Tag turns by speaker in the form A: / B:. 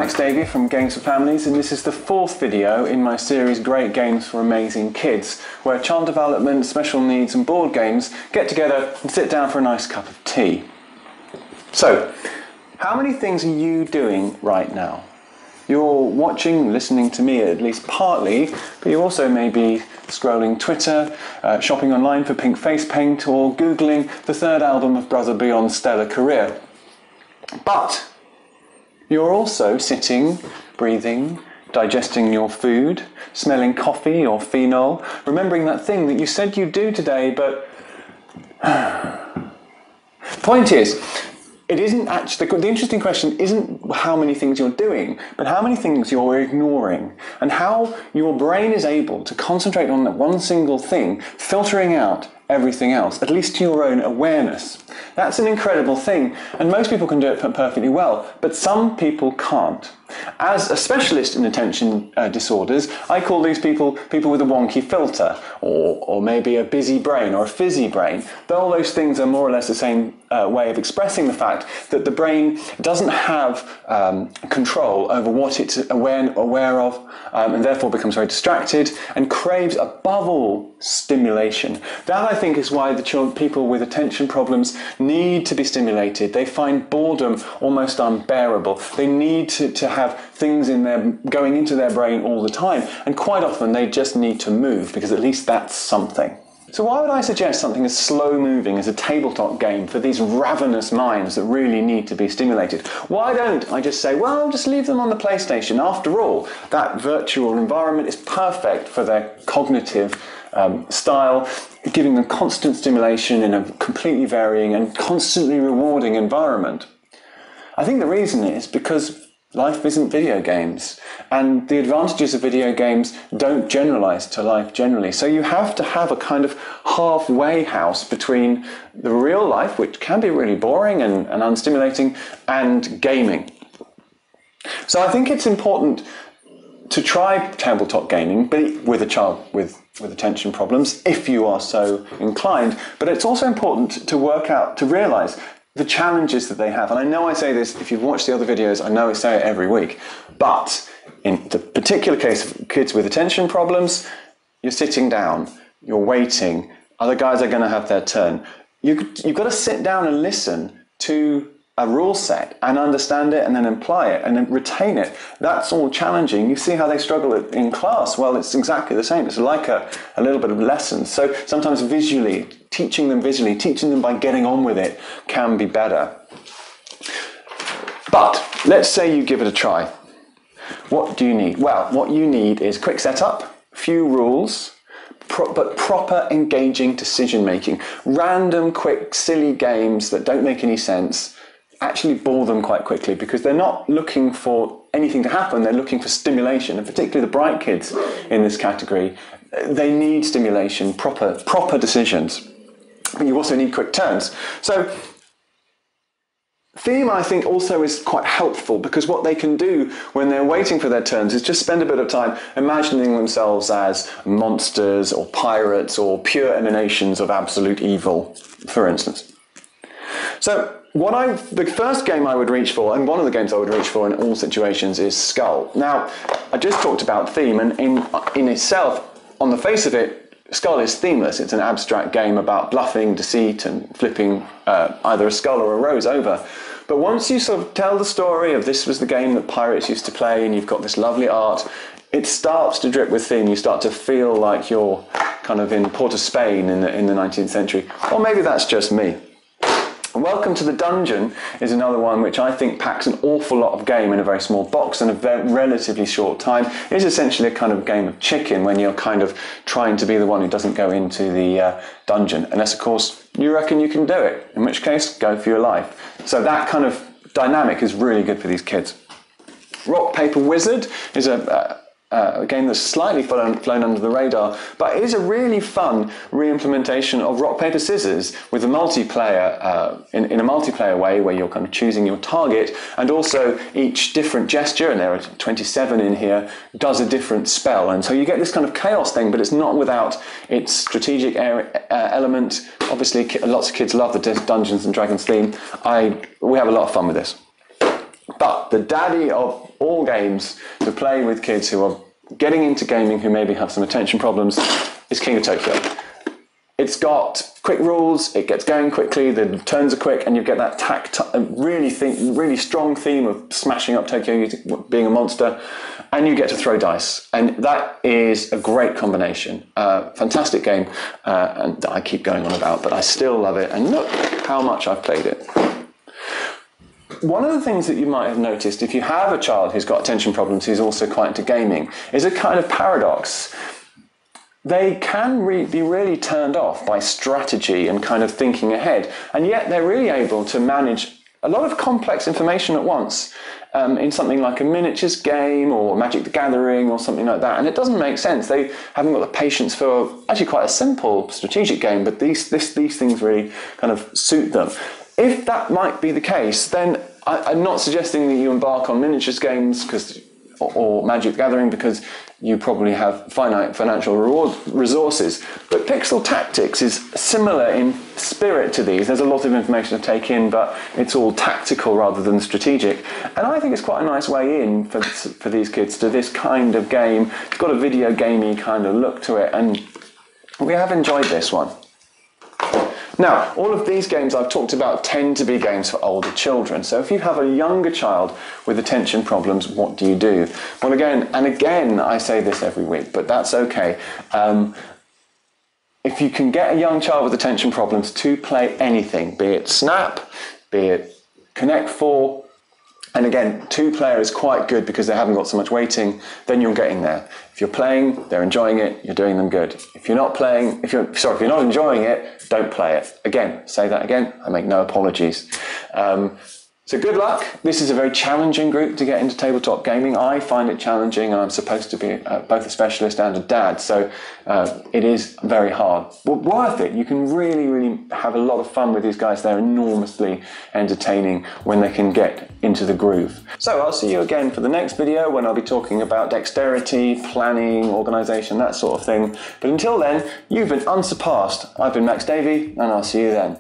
A: it's Davie from Games for Families, and this is the fourth video in my series Great Games for Amazing Kids, where child development, special needs and board games get together and sit down for a nice cup of tea. So, how many things are you doing right now? You're watching, listening to me at least partly, but you also may be scrolling Twitter, shopping online for pink face paint, or Googling the third album of Brother Beyond's stellar career. But you're also sitting, breathing, digesting your food, smelling coffee or phenol, remembering that thing that you said you'd do today, but... Point is, it isn't actually, the interesting question isn't how many things you're doing, but how many things you're ignoring, and how your brain is able to concentrate on that one single thing, filtering out everything else, at least to your own awareness. That's an incredible thing, and most people can do it perfectly well, but some people can't. As a specialist in attention disorders, I call these people with a wonky filter, or maybe a busy brain or a fizzy brain. All those things are more or less the same way of expressing the fact that the brain doesn't have control over what it's aware of, and therefore becomes very distracted and craves, above all, stimulation. That, I think, is why the people with attention problems need to be stimulated. They find boredom almost unbearable. They need to have things going into their brain all the time, and quite often they just need to move, because at least that's something. So why would I suggest something as slow-moving as a tabletop game for these ravenous minds that really need to be stimulated? Why don't I just say, well, just leave them on the PlayStation. After all, that virtual environment is perfect for their cognitive style, giving them constant stimulation in a completely varying and constantly rewarding environment. I think the reason is because life isn't video games, and the advantages of video games don't generalize to life generally. So you have to have a kind of halfway house between the real life, which can be really boring and unstimulating, and gaming. So I think it's important to try tabletop gaming, but with a child with attention problems, if you are so inclined. But it's also important to work out, to realize the challenges that they have. And I know I say this, if you've watched the other videos, I know I say it every week, but in the particular case of kids with attention problems, you're sitting down, you're waiting, other guys are going to have their turn. You've got to sit down and listen to a rule set and understand it and then apply it and then retain it. That's all challenging. You see how they struggle in class. Well, it's exactly the same. It's like a little bit of lessons. So sometimes teaching them by getting on with it can be better. But let's say you give it a try. What do you need? Well, what you need is quick setup, few rules, but proper engaging decision making. Random, quick, silly games that don't make any sense actually bore them quite quickly, because they're not looking for anything to happen, they're looking for stimulation, and particularly the bright kids in this category, they need stimulation, proper decisions. But you also need quick turns. So theme, I think, also is quite helpful, because what they can do when they're waiting for their turns is just spend a bit of time imagining themselves as monsters or pirates or pure emanations of absolute evil, for instance. So the first game I would reach for, and one of the games I would reach for in all situations, is Skull. Now, I just talked about theme, and in itself, on the face of it, Skull is themeless. It's an abstract game about bluffing, deceit, and flipping either a skull or a rose over. But once you sort of tell the story of this was the game that pirates used to play, and you've got this lovely art, it starts to drip with theme. You start to feel like you're kind of in Port of Spain in the 19th century. Or maybe that's just me. Welcome to the Dungeon is another one which I think packs an awful lot of game in a very small box and a relatively short time. It's essentially a kind of game of chicken, when you're kind of trying to be the one who doesn't go into the dungeon, unless, of course, you reckon you can do it, in which case, go for your life. So that kind of dynamic is really good for these kids. Rock, Paper, Wizard is a game that's slightly flown under the radar, but it is a really fun re-implementation of rock, paper, scissors with a multiplayer, in a multiplayer way, where you're kind of choosing your target, and also each different gesture, and there are 27 in here, does a different spell. And so you get this kind of chaos thing, but it's not without its strategic element. Obviously, lots of kids love the Dungeons and Dragons theme. We have a lot of fun with this. But the daddy of all games to play with kids who are getting into gaming, who maybe have some attention problems, is King of Tokyo. It's got quick rules, it gets going quickly, the turns are quick, and you get that really strong theme of smashing up Tokyo, being a monster, and you get to throw dice. And that is a great combination. Fantastic game, and I keep going on about, but I still love it, and look how much I've played it. One of the things that you might have noticed, if you have a child who's got attention problems who's also quite into gaming, is a kind of paradox. They can be really turned off by strategy and kind of thinking ahead, and yet they're really able to manage a lot of complex information at once in something like a miniatures game or Magic the Gathering or something like that. And it doesn't make sense. They haven't got the patience for actually quite a simple strategic game, but these things really kind of suit them. If that might be the case, then I'm not suggesting that you embark on miniatures games or Magic the Gathering, because you probably have finite financial resources. But Pixel Tactics is similar in spirit to these. There's a lot of information to take in, but it's all tactical rather than strategic. And I think it's quite a nice way in for these kids to this kind of game. It's got a video gamey kind of look to it, and we have enjoyed this one. Now, all of these games I've talked about tend to be games for older children. So if you have a younger child with attention problems, what do you do? Well, again, I say this every week, but that's okay. If you can get a young child with attention problems to play anything, be it Snap, be it Connect 4, and again, 2-player is quite good because they haven't got so much waiting, then you're getting there. If you're playing, they're enjoying it, you're doing them good. If you're not playing, if you're not enjoying it, don't play it. Again, say that again, I make no apologies. So good luck. This is a very challenging group to get into tabletop gaming. I find it challenging, and I'm supposed to be both a specialist and a dad, so it is very hard. But worth it. You can really, really have a lot of fun with these guys. They're enormously entertaining when they can get into the groove. So I'll see you again for the next video, when I'll be talking about dexterity, planning, organisation, that sort of thing. But until then, you've been unsurpassed. I've been Davie, and I'll see you then.